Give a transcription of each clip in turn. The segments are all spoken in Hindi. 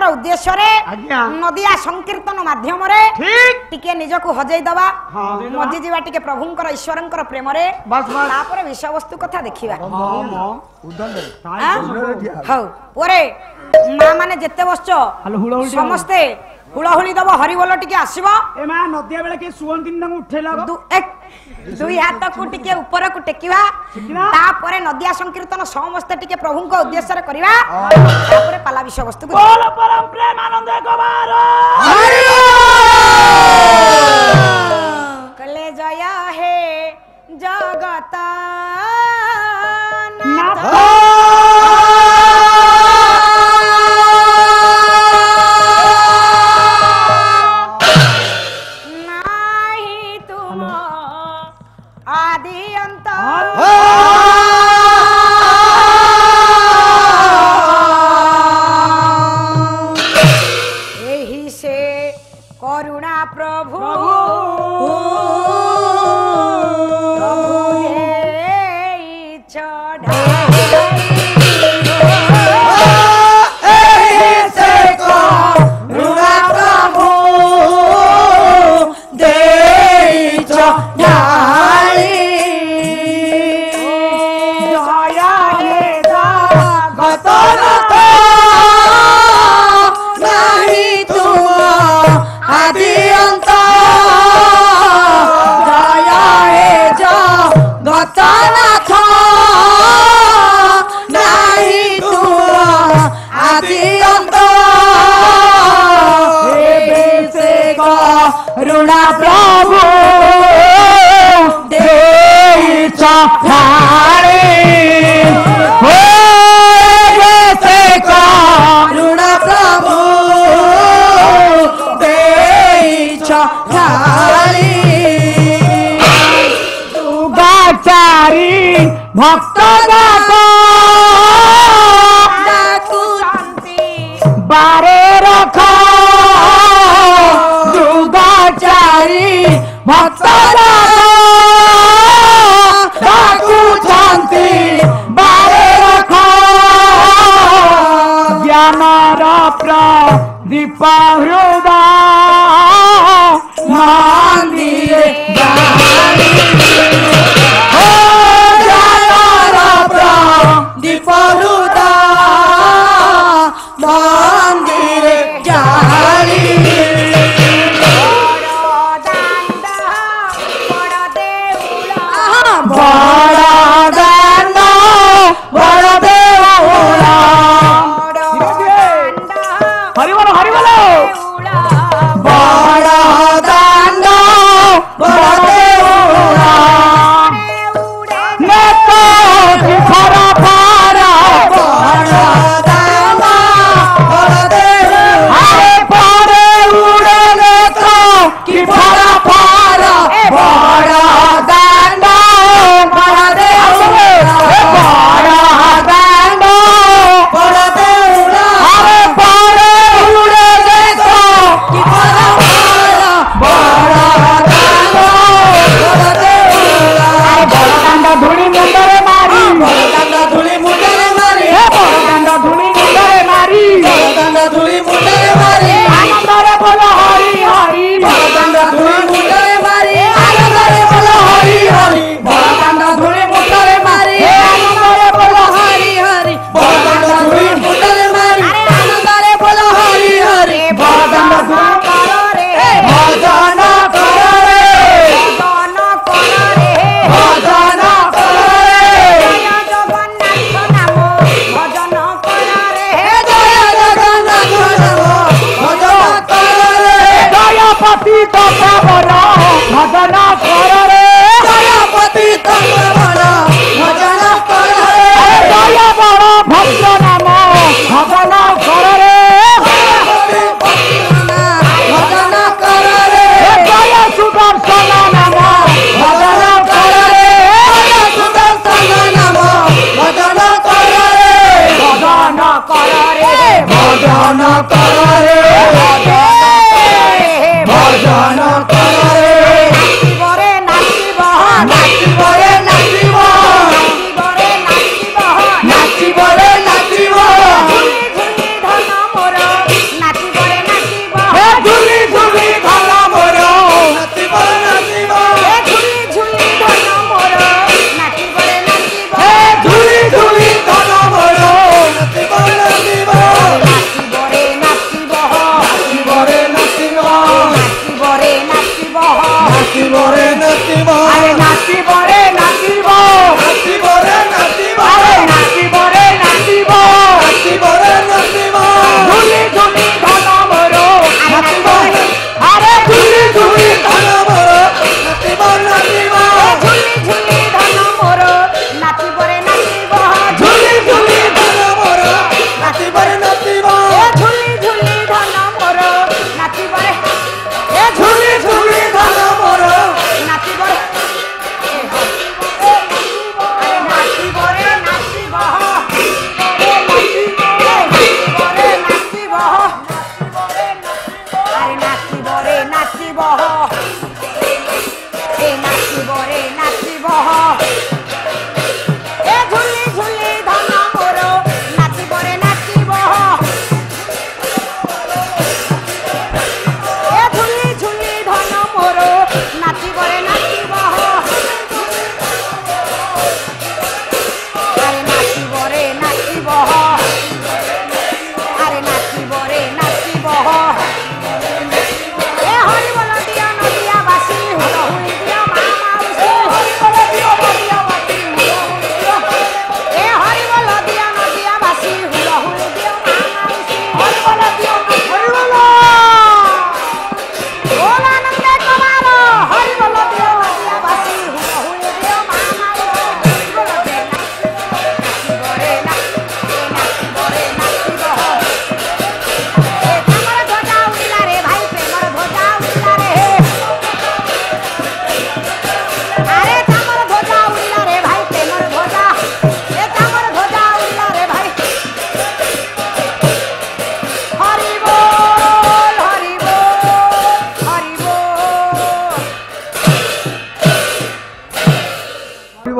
उद्देश्य रे नदिया संकीर्तन माध्यम रे टिके निजको हजै दबा मजी जीवा टिके प्रभुंकर ईश्वरंकर प्रेम रे तापर विषय वस्तु कथा देखिबा हौ ओरे मा माने जेते बसछ समस्ते हुळहुळी दब हरिबोल टिके आसीबो ए मा नदिया बेले के सुवंतिन दंग उठेला दुई हाथ को टिके ऊपर को टेकिवा तापरे नदिया संकीर्तन समस्त टिके प्रभु को उद्देश्य रे करिवा तापरे पाला विषय वस्तु को बोल परम प्रेम आनंद गवार कले जय हे जगत नाथ भक्त बारे रख दुगाचारी भक्त शांति बारे रख ज्ञानर प्रदीप हृदय मंदिर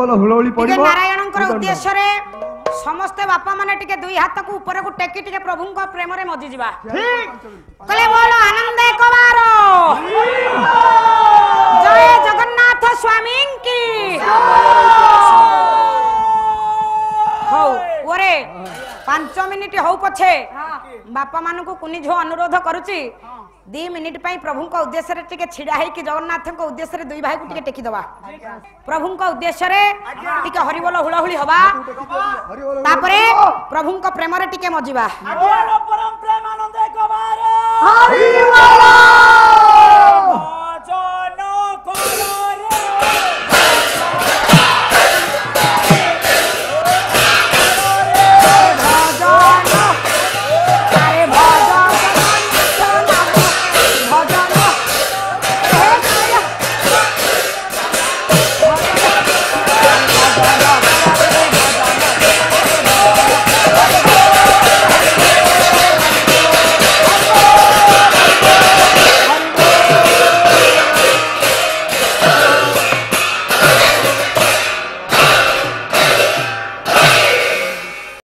बोल हुलहुली टिके पड़िबो नारायणଙ୍କର उद्देश्य समस्ते बापा माने टिके दुई हाथ को ऊपर को टेकी टिके प्रभु को प्रेम रे मजी जीवा ठीक कले बोलो आनंद कुमार जय जगन्नाथ स्वामी की हौ ओरे 5 मिनिट हौ पछे बापा मान को कुनी झो अनुरोध करूची 2 मिनिट पई प्रभु को उद्देश्य रे टिके छिडा है कि जगन्नाथ को उद्देश्य रे दुई भाई को टिके टेकी दवा प्रभु को उद्देश्य रे टिके हरि बोल हुलहुली हवा तापरे प्रभु को प्रेम रे टिके मजिबा परम प्रेम